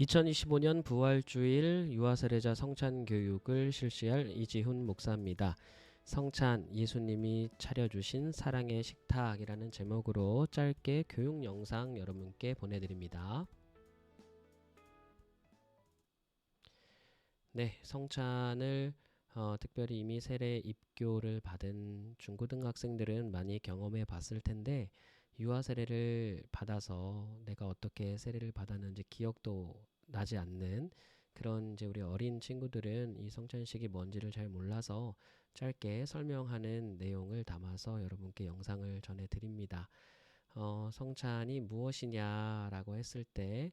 2025년 부활주일 유아세례자 성찬 교육을 실시할 이지훈 목사입니다. 성찬, 예수님이 차려주신 사랑의 식탁이라는 제목으로 짧게 교육 영상 여러분께 보내드립니다. 네, 성찬을 특별히 이미 세례 입교를 받은 중고등학생들은 많이 경험해 봤을 텐데, 유아 세례를 받아서 내가 어떻게 세례를 받았는지 기억도 나지 않는 그런 이제 우리 어린 친구들은 이 성찬식이 뭔지를 잘 몰라서 짧게 설명하는 내용을 담아서 여러분께 영상을 전해드립니다. 성찬이 무엇이냐라고 했을 때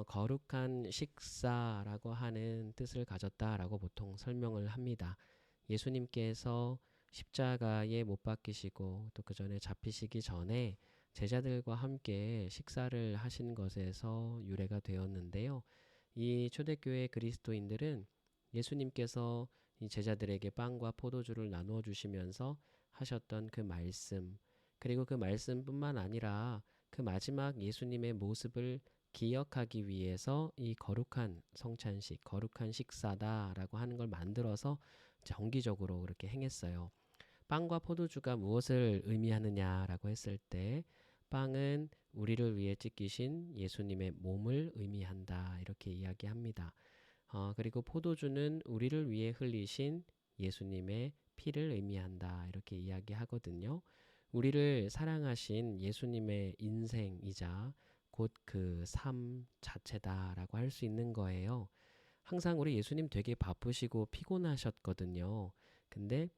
거룩한 식사라고 하는 뜻을 가졌다라고 보통 설명을 합니다. 예수님께서 십자가에 못 박히시고 또 그 전에 잡히시기 전에 제자들과 함께 식사를 하신 것에서 유래가 되었는데요. 이 초대교회 그리스도인들은 예수님께서 이 제자들에게 빵과 포도주를 나누어 주시면서 하셨던 그 말씀, 그리고 그 말씀뿐만 아니라 그 마지막 예수님의 모습을 기억하기 위해서 이 거룩한 성찬식, 거룩한 식사다라고 하는 걸 만들어서 정기적으로 그렇게 행했어요. 빵과 포도주가 무엇을 의미하느냐라고 했을 때 빵은 우리를 위해 찢기신 예수님의 몸을 의미한다 이렇게 이야기합니다. 그리고 포도주는 우리를 위해 흘리신 예수님의 피를 의미한다 이렇게 이야기하거든요. 우리를 사랑하신 예수님의 인생이자 곧 그 삶 자체다라고 할 수 있는 거예요. 항상 우리 예수님 되게 바쁘시고 피곤하셨거든요. 근데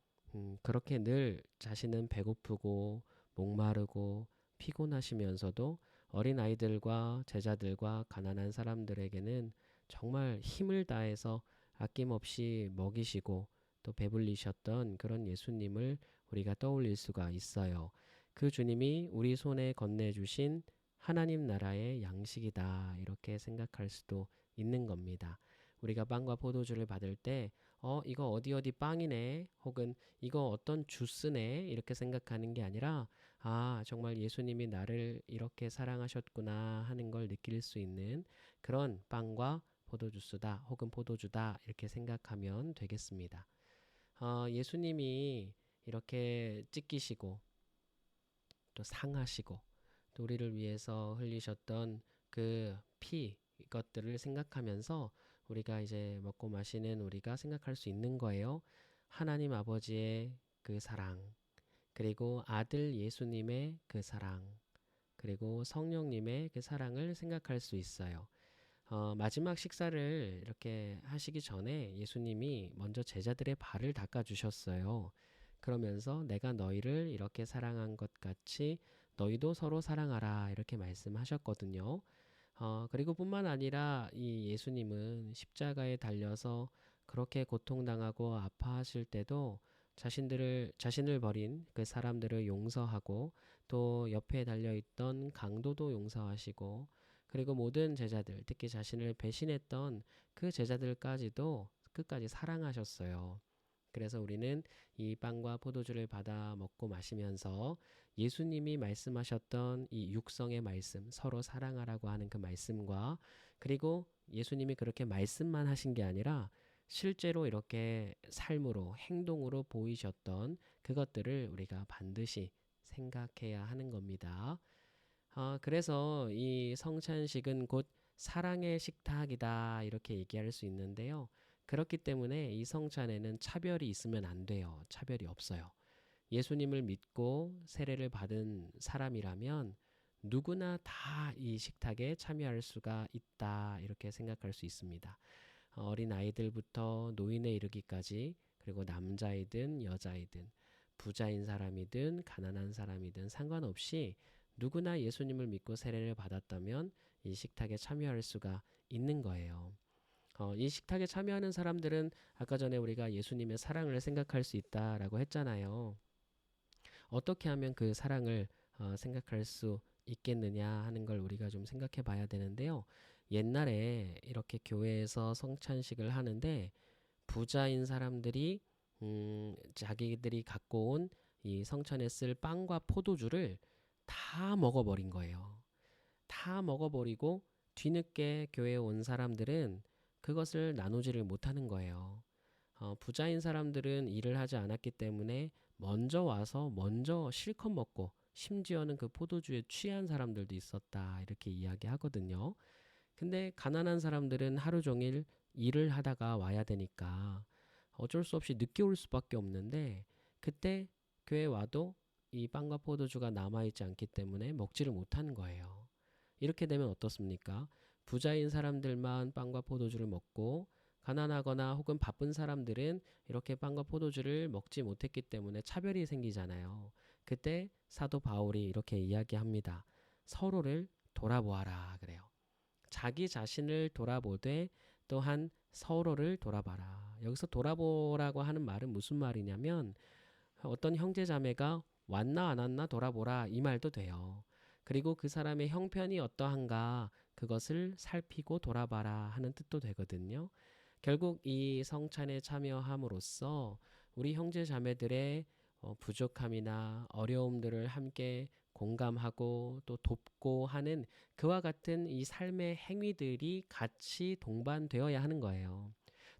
그렇게 늘 자신은 배고프고 목마르고 피곤하시면서도 어린 아이들과 제자들과 가난한 사람들에게는 정말 힘을 다해서 아낌없이 먹이시고 또 배불리셨던 그런 예수님을 우리가 떠올릴 수가 있어요. 그 주님이 우리 손에 건네주신 하나님 나라의 양식이다 이렇게 생각할 수도 있는 겁니다. 우리가 빵과 포도주를 받을 때 이거 어디 어디 빵이네 혹은 이거 어떤 주스네 이렇게 생각하는 게 아니라 정말 예수님이 나를 이렇게 사랑하셨구나 하는 걸 느낄 수 있는 그런 빵과 포도주스다 혹은 포도주다 이렇게 생각하면 되겠습니다. 예수님이 이렇게 찢기시고 또 상하시고 또 우리를 위해서 흘리셨던 그 피 이것들을 생각하면서 우리가 이제 먹고 마시는 우리가 생각할 수 있는 거예요. 하나님 아버지의 그 사랑, 그리고 아들 예수님의 그 사랑, 그리고 성령님의 그 사랑을 생각할 수 있어요. 마지막 식사를 이렇게 하시기 전에 예수님이 먼저 제자들의 발을 닦아주셨어요. 그러면서 내가 너희를 이렇게 사랑한 것 같이 너희도 서로 사랑하라 이렇게 말씀하셨거든요. 그리고 뿐만 아니라 이 예수님은 십자가에 달려서 그렇게 고통당하고 아파하실 때도 자신을 버린 그 사람들을 용서하고 또 옆에 달려있던 강도도 용서하시고 그리고 모든 제자들, 특히 자신을 배신했던 그 제자들까지도 끝까지 사랑하셨어요. 그래서 우리는 이 빵과 포도주를 받아 먹고 마시면서 예수님이 말씀하셨던 이 육성의 말씀, 서로 사랑하라고 하는 그 말씀과 그리고 예수님이 그렇게 말씀만 하신 게 아니라 실제로 이렇게 삶으로, 행동으로 보이셨던 그것들을 우리가 반드시 생각해야 하는 겁니다. 그래서 이 성찬식은 곧 사랑의 식탁이다 이렇게 얘기할 수 있는데요. 그렇기 때문에 이 성찬에는 차별이 있으면 안 돼요. 차별이 없어요. 예수님을 믿고 세례를 받은 사람이라면 누구나 다 이 식탁에 참여할 수가 있다 이렇게 생각할 수 있습니다. 어린 아이들부터 노인에 이르기까지 그리고 남자이든 여자이든 부자인 사람이든 가난한 사람이든 상관없이 누구나 예수님을 믿고 세례를 받았다면 이 식탁에 참여할 수가 있는 거예요. 이 식탁에 참여하는 사람들은 아까 전에 우리가 예수님의 사랑을 생각할 수 있다라고 했잖아요. 어떻게 하면 그 사랑을 생각할 수 있겠느냐 하는 걸 우리가 좀 생각해 봐야 되는데요. 옛날에 이렇게 교회에서 성찬식을 하는데 부자인 사람들이 자기들이 갖고 온 이 성찬에 쓸 빵과 포도주를 다 먹어버린 거예요. 다 먹어버리고 뒤늦게 교회에 온 사람들은 그것을 나누지를 못하는 거예요. 부자인 사람들은 일을 하지 않았기 때문에 먼저 와서 먼저 실컷 먹고 심지어는 그 포도주에 취한 사람들도 있었다 이렇게 이야기하거든요. 근데 가난한 사람들은 하루 종일 일을 하다가 와야 되니까 어쩔 수 없이 늦게 올 수밖에 없는데 그때 교회 와도 이 빵과 포도주가 남아있지 않기 때문에 먹지를 못하는 거예요. 이렇게 되면 어떻습니까? 부자인 사람들만 빵과 포도주를 먹고 가난하거나 혹은 바쁜 사람들은 이렇게 빵과 포도주를 먹지 못했기 때문에 차별이 생기잖아요. 그때 사도 바울이 이렇게 이야기합니다. 서로를 돌아보아라 그래요. 자기 자신을 돌아보되 또한 서로를 돌아봐라. 여기서 돌아보라고 하는 말은 무슨 말이냐면 어떤 형제 자매가 왔나 안 왔나 돌아보라 이 말도 돼요. 그리고 그 사람의 형편이 어떠한가 그것을 살피고 돌아봐라 하는 뜻도 되거든요. 결국 이 성찬에 참여함으로써 우리 형제 자매들의 부족함이나 어려움들을 함께 공감하고 또 돕고 하는 그와 같은 이 삶의 행위들이 같이 동반되어야 하는 거예요.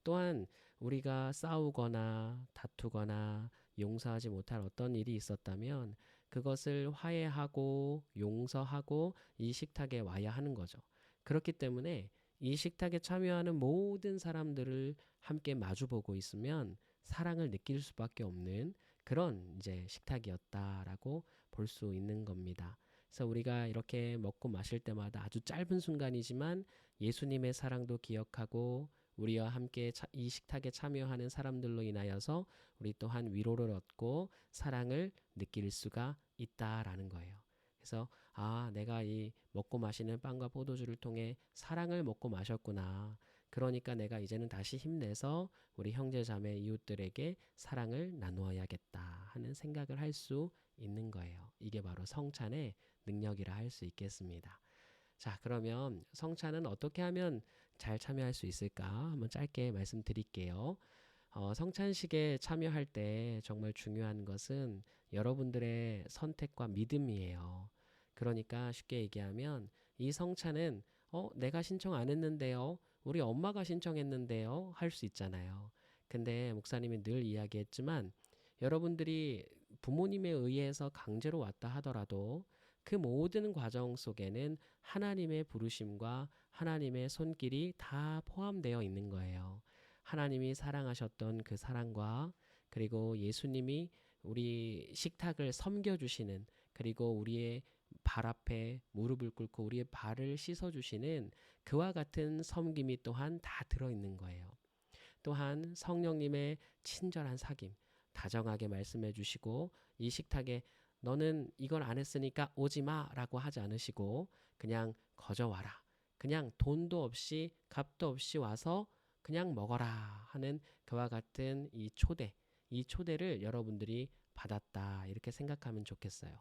또한 우리가 싸우거나 다투거나 용서하지 못할 어떤 일이 있었다면 그것을 화해하고 용서하고 이 식탁에 와야 하는 거죠. 그렇기 때문에 이 식탁에 참여하는 모든 사람들을 함께 마주보고 있으면 사랑을 느낄 수밖에 없는 그런 이제 식탁이었다라고 볼 수 있는 겁니다. 그래서 우리가 이렇게 먹고 마실 때마다 아주 짧은 순간이지만 예수님의 사랑도 기억하고 우리와 함께 이 식탁에 참여하는 사람들로 인하여서 우리 또한 위로를 얻고 사랑을 느낄 수가 있다라는 거예요. 그래서 내가 이 먹고 마시는 빵과 포도주를 통해 사랑을 먹고 마셨구나. 그러니까 내가 이제는 다시 힘내서 우리 형제 자매 이웃들에게 사랑을 나누어야겠다 하는 생각을 할 수 있는 거예요. 이게 바로 성찬의 능력이라 할 수 있겠습니다. 자, 그러면 성찬은 어떻게 하면 잘 참여할 수 있을까? 한번 짧게 말씀드릴게요. 성찬식에 참여할 때 정말 중요한 것은 여러분들의 선택과 믿음이에요. 그러니까 쉽게 얘기하면 이 성찬은 내가 신청 안 했는데요. 우리 엄마가 신청했는데요. 할 수 있잖아요. 근데 목사님이 늘 이야기했지만 여러분들이 부모님에 의해서 강제로 왔다 하더라도 그 모든 과정 속에는 하나님의 부르심과 하나님의 손길이 다 포함되어 있는 거예요. 하나님이 사랑하셨던 그 사랑과 그리고 예수님이 우리 식탁을 섬겨주시는 그리고 우리의 발 앞에 무릎을 꿇고 우리의 발을 씻어주시는 그와 같은 섬김이 또한 다 들어있는 거예요. 또한 성령님의 친절한 사귐, 다정하게 말씀해 주시고 이 식탁에 너는 이걸 안 했으니까 오지 마라고 하지 않으시고 그냥 거저 와라. 그냥 돈도 없이 값도 없이 와서 그냥 먹어라 하는 그와 같은 이 초대를 여러분들이 받았다 이렇게 생각하면 좋겠어요.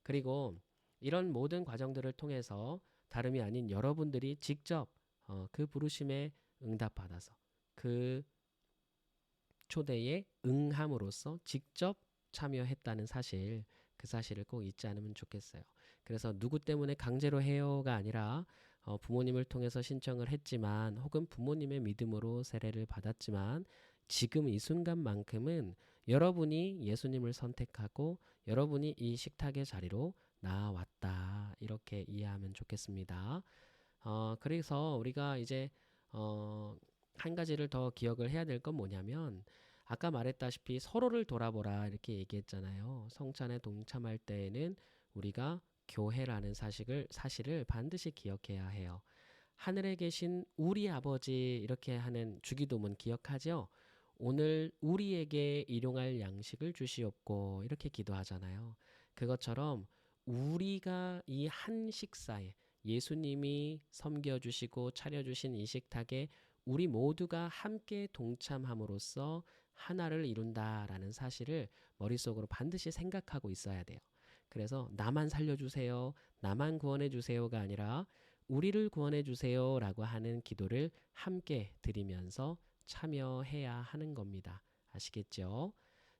그리고 이런 모든 과정들을 통해서 다름이 아닌 여러분들이 직접 그 부르심에 응답받아서 그 초대에 응함으로써 직접 참여했다는 사실, 그 사실을 꼭 잊지 않으면 좋겠어요. 그래서 누구 때문에 강제로 해요가 아니라 부모님을 통해서 신청을 했지만 혹은 부모님의 믿음으로 세례를 받았지만 지금 이 순간만큼은 여러분이 예수님을 선택하고 여러분이 이 식탁의 자리로 나왔다 이렇게 이해하면 좋겠습니다. 그래서 우리가 이제 한 가지를 더 기억을 해야 될 건 뭐냐면 아까 말했다시피 서로를 돌아보라 이렇게 얘기했잖아요. 성찬에 동참할 때에는 우리가 교회라는 사실을 반드시 기억해야 해요. 하늘에 계신 우리 아버지 이렇게 하는 주기도문 기억하죠? 오늘 우리에게 일용할 양식을 주시옵고 이렇게 기도하잖아요. 그것처럼 우리가 이 한 식사에 예수님이 섬겨주시고 차려주신 이 식탁에 우리 모두가 함께 동참함으로써 하나를 이룬다라는 사실을 머릿속으로 반드시 생각하고 있어야 돼요. 그래서 나만 살려주세요, 나만 구원해주세요가 아니라 우리를 구원해주세요라고 하는 기도를 함께 드리면서 참여해야 하는 겁니다. 아시겠죠?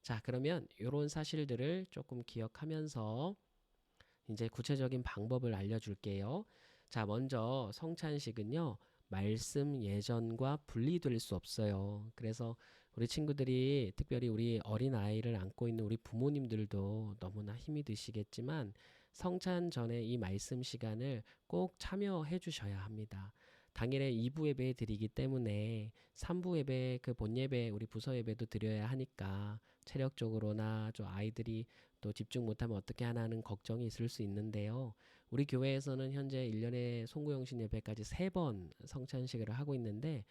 자, 그러면 이런 사실들을 조금 기억하면서 이제 구체적인 방법을 알려줄게요. 자, 먼저 성찬식은요, 말씀 예전과 분리될 수 없어요. 그래서 우리 친구들이, 특별히 우리 어린 아이를 안고 있는 우리 부모님들도 너무나 힘이 드시겠지만, 성찬 전에 이 말씀 시간을 꼭 참여해 주셔야 합니다. 당일에 2부 예배 드리기 때문에 3부 예배, 그 본 예배, 우리 부서 예배도 드려야 하니까 체력적으로나 좀 아이들이 또 집중 못하면 어떻게 하나 하는 걱정이 있을 수 있는데요. 우리 교회에서는 현재 1년에 송구영신 예배까지 3번 성찬식을 하고 있는데,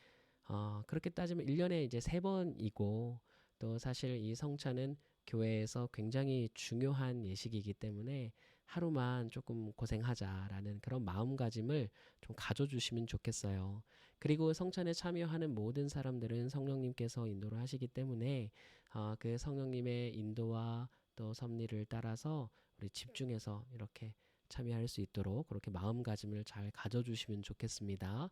그렇게 따지면 1년에 이제 3번이고, 또 사실 이 성찬은 교회에서 굉장히 중요한 예식이기 때문에 하루만 조금 고생하자라는 그런 마음가짐을 좀 가져주시면 좋겠어요. 그리고 성찬에 참여하는 모든 사람들은 성령님께서 인도를 하시기 때문에 그 성령님의 인도와 또 섭리를 따라서 우리 집중해서 이렇게 참여할 수 있도록 그렇게 마음가짐을 잘 가져주시면 좋겠습니다.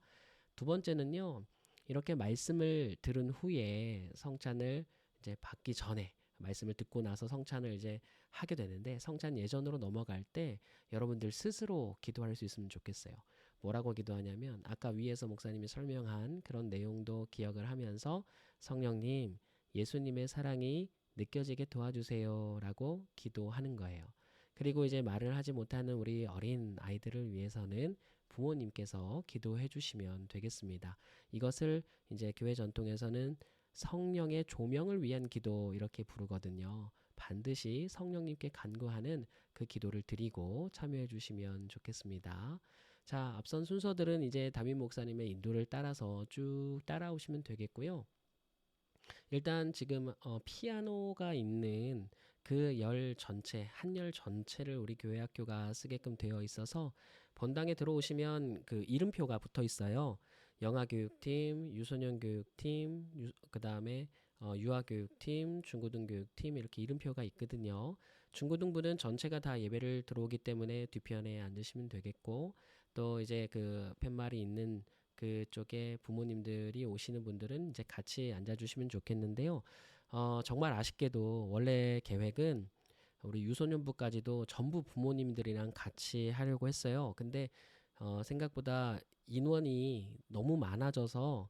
두 번째는요, 이렇게 말씀을 들은 후에 성찬을 이제 받기 전에 말씀을 듣고 나서 성찬을 이제 하게 되는데, 성찬 예전으로 넘어갈 때 여러분들 스스로 기도할 수 있으면 좋겠어요. 뭐라고 기도하냐면, 아까 위에서 목사님이 설명한 그런 내용도 기억을 하면서 성령님, 예수님의 사랑이 느껴지게 도와주세요 라고 기도하는 거예요. 그리고 이제 말을 하지 못하는 우리 어린 아이들을 위해서는 부모님께서 기도해 주시면 되겠습니다. 이것을 이제 교회 전통에서는 성령의 조명을 위한 기도 이렇게 부르거든요. 반드시 성령님께 간구하는 그 기도를 드리고 참여해 주시면 좋겠습니다. 자, 앞선 순서들은 이제 담임 목사님의 인도를 따라서 쭉 따라오시면 되겠고요. 일단 지금 피아노가 있는 그 열 전체, 한 열 전체를 우리 교회 학교가 쓰게끔 되어 있어서 본당에 들어오시면 그 이름표가 붙어 있어요. 영아교육팀, 유소년교육팀, 그 다음에 유아교육팀, 중고등교육팀 이렇게 이름표가 있거든요. 중고등부는 전체가 다 예배를 들어오기 때문에 뒤편에 앉으시면 되겠고, 또 이제 그 팻말이 있는 그쪽에 부모님들이 오시는 분들은 이제 같이 앉아주시면 좋겠는데요. 정말 아쉽게도 원래 계획은 우리 유소년부까지도 전부 부모님들이랑 같이 하려고 했어요. 근데 생각보다 인원이 너무 많아져서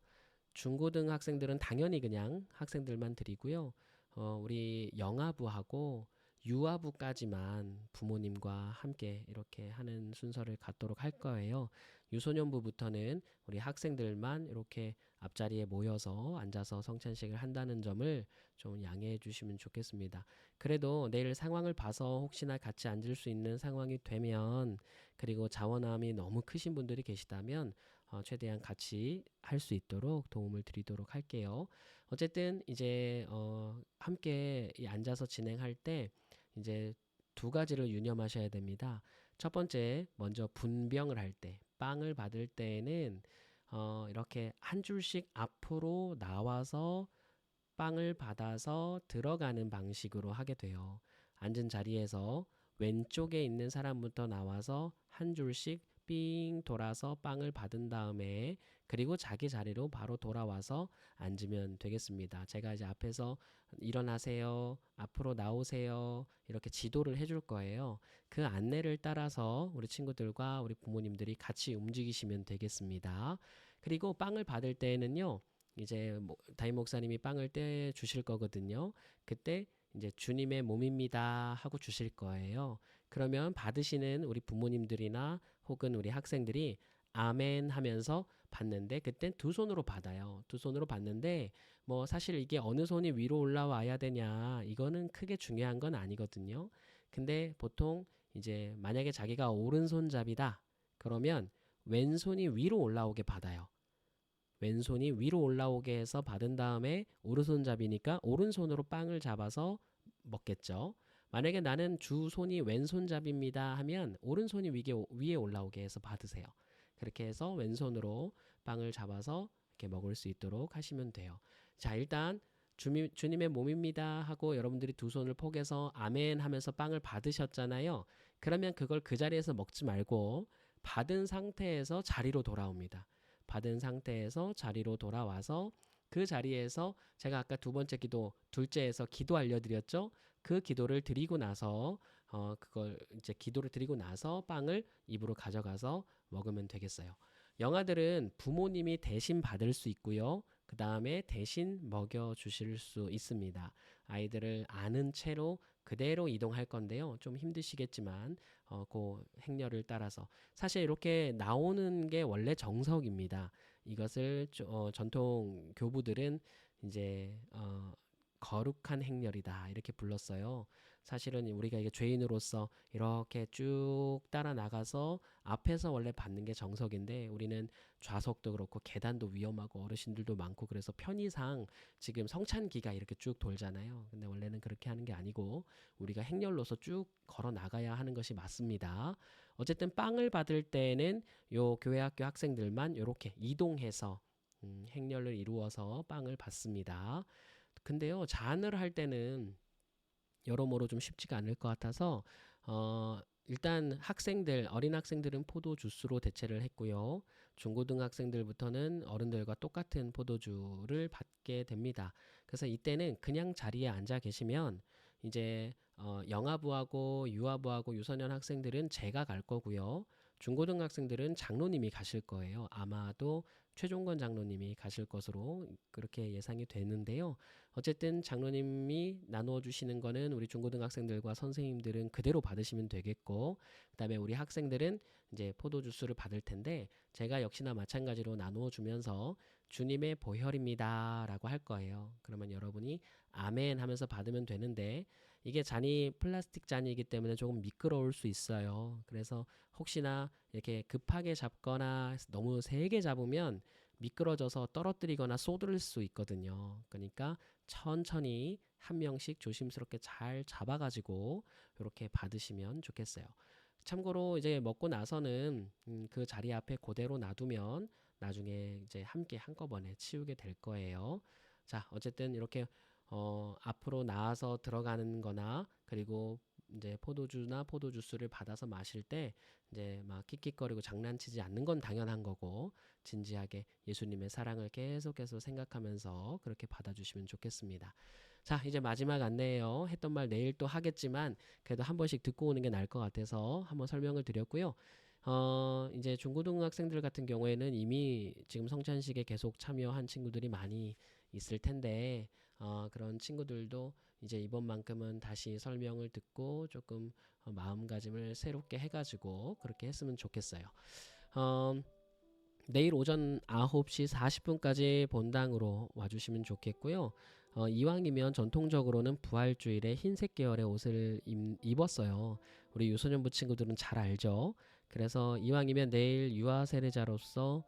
중고등 학생들은 당연히 그냥 학생들만 드리고요. 우리 영아부하고 유아부까지만 부모님과 함께 이렇게 하는 순서를 갖도록 할 거예요. 유소년부부터는 우리 학생들만 이렇게 앞자리에 모여서 앉아서 성찬식을 한다는 점을 좀 양해해 주시면 좋겠습니다. 그래도 내일 상황을 봐서 혹시나 같이 앉을 수 있는 상황이 되면, 그리고 자원함이 너무 크신 분들이 계시다면 최대한 같이 할 수 있도록 도움을 드리도록 할게요. 어쨌든 이제 함께 앉아서 진행할 때 이제 두 가지를 유념하셔야 됩니다. 첫 번째, 먼저 분병을 할 때, 빵을 받을 때에는 이렇게 한 줄씩 앞으로 나와서 빵을 받아서 들어가는 방식으로 하게 돼요. 앉은 자리에서 왼쪽에 있는 사람부터 나와서 한 줄씩 삥 돌아서 빵을 받은 다음에, 그리고 자기 자리로 바로 돌아와서 앉으면 되겠습니다. 제가 이제 앞에서 일어나세요, 앞으로 나오세요 이렇게 지도를 해줄 거예요. 그 안내를 따라서 우리 친구들과 우리 부모님들이 같이 움직이시면 되겠습니다. 그리고 빵을 받을 때에는요, 이제 담임 목사님이 빵을 떼 주실 거거든요. 그때 이제 주님의 몸입니다 하고 주실 거예요. 그러면 받으시는 우리 부모님들이나 혹은 우리 학생들이 아멘 하면서 받는데, 그땐 두 손으로 받아요. 두 손으로 받는데 뭐 사실 이게 어느 손이 위로 올라와야 되냐, 이거는 크게 중요한 건 아니거든요. 근데 보통 이제 만약에 자기가 오른손잡이다 그러면 왼손이 위로 올라오게 받아요. 왼손이 위로 올라오게 해서 받은 다음에 오른손잡이니까 오른손으로 빵을 잡아서 먹겠죠. 만약에 나는 주 손이 왼손잡이입니다 하면 오른손이 위에 올라오게 해서 받으세요. 그렇게 해서 왼손으로 빵을 잡아서 이렇게 먹을 수 있도록 하시면 돼요. 자, 일단 주님의 몸입니다 하고 여러분들이 두 손을 포개서 아멘 하면서 빵을 받으셨잖아요. 그러면 그걸 그 자리에서 먹지 말고 받은 상태에서 자리로 돌아옵니다. 받은 상태에서 자리로 돌아와서 그 자리에서 제가 아까 두 번째 기도, 둘째에서 기도 알려드렸죠? 그 기도를 드리고 나서 그걸 이제 기도를 드리고 나서 빵을 입으로 가져가서 먹으면 되겠어요. 영아들은 부모님이 대신 받을 수 있고요. 그 다음에 대신 먹여 주실 수 있습니다. 아이들을 아는 채로 그대로 이동할 건데요. 좀 힘드시겠지만 그 행렬을 따라서 사실 이렇게 나오는 게 원래 정석입니다. 이것을 전통 교부들은 이제 거룩한 행렬이다 이렇게 불렀어요. 사실은 우리가 이게 죄인으로서 이렇게 쭉 따라 나가서 앞에서 원래 받는 게 정석인데 우리는 좌석도 그렇고 계단도 위험하고 어르신들도 많고 그래서 편의상 지금 성찬기가 이렇게 쭉 돌잖아요. 근데 원래는 그렇게 하는 게 아니고 우리가 행렬로서 쭉 걸어 나가야 하는 것이 맞습니다. 어쨌든 빵을 받을 때는 요 교회학교 학생들만 이렇게 이동해서 행렬을 이루어서 빵을 받습니다. 근데요, 잔을 할 때는 여러모로 좀 쉽지가 않을 것 같아서 일단 어린 학생들은 포도 주스로 대체를 했고요. 중고등학생들부터는 어른들과 똑같은 포도주를 받게 됩니다. 그래서 이때는 그냥 자리에 앉아 계시면 이제 영아부하고 유아부하고 유소년 학생들은 제가 갈 거고요. 중고등학생들은 장로님이 가실 거예요. 아마도 최종건 장로님이 가실 것으로 그렇게 예상이 되는데요. 어쨌든 장로님이 나누어 주시는 거는 우리 중고등학생들과 선생님들은 그대로 받으시면 되겠고, 그다음에 우리 학생들은 이제 포도 주스를 받을 텐데 제가 역시나 마찬가지로 나누어 주면서 주님의 보혈입니다라고 할 거예요. 그러면 여러분이 아멘 하면서 받으면 되는데 이게 잔이 플라스틱 잔이기 때문에 조금 미끄러울 수 있어요. 그래서 혹시나 이렇게 급하게 잡거나 너무 세게 잡으면 미끄러져서 떨어뜨리거나 쏟을 수 있거든요. 그러니까 천천히 한 명씩 조심스럽게 잘 잡아가지고 이렇게 받으시면 좋겠어요. 참고로 이제 먹고 나서는 그 자리 앞에 그대로 놔두면 나중에 이제 함께 한꺼번에 치우게 될 거예요. 자, 어쨌든 이렇게 앞으로 나와서 들어가는 거나 그리고 이제 포도주나 포도주스를 받아서 마실 때 이제 막 킥킥거리고 장난치지 않는 건 당연한 거고 진지하게 예수님의 사랑을 계속해서 생각하면서 그렇게 받아주시면 좋겠습니다. 자, 이제 마지막 안내예요. 했던 말 내일 또 하겠지만 그래도 한 번씩 듣고 오는 게 나을 것 같아서 한번 설명을 드렸고요. 이제 중고등학생들 같은 경우에는 이미 지금 성찬식에 계속 참여한 친구들이 많이 있을 텐데 그런 친구들도 이제 이번만큼은 다시 설명을 듣고 조금 마음가짐을 새롭게 해가지고 그렇게 했으면 좋겠어요. 내일 오전 9시 40분까지 본당으로 와주시면 좋겠고요. 이왕이면 전통적으로는 부활주일에 흰색 계열의 옷을 입었어요. 우리 유소년부 친구들은 잘 알죠. 그래서 이왕이면 내일 유아 세례자로서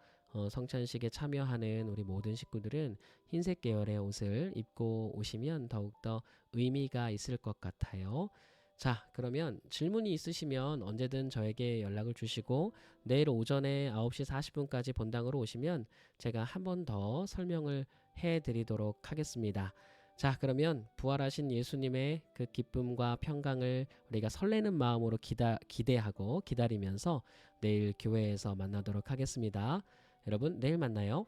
성찬식에 참여하는 우리 모든 식구들은 흰색 계열의 옷을 입고 오시면 더욱더 의미가 있을 것 같아요. 자, 그러면 질문이 있으시면 언제든 저에게 연락을 주시고 내일 오전에 9시 40분까지 본당으로 오시면 제가 한 번 더 설명을 해드리도록 하겠습니다. 자, 그러면 부활하신 예수님의 그 기쁨과 평강을 우리가 설레는 마음으로 기대하고 기다리면서 내일 교회에서 만나도록 하겠습니다. 여러분, 내일 만나요.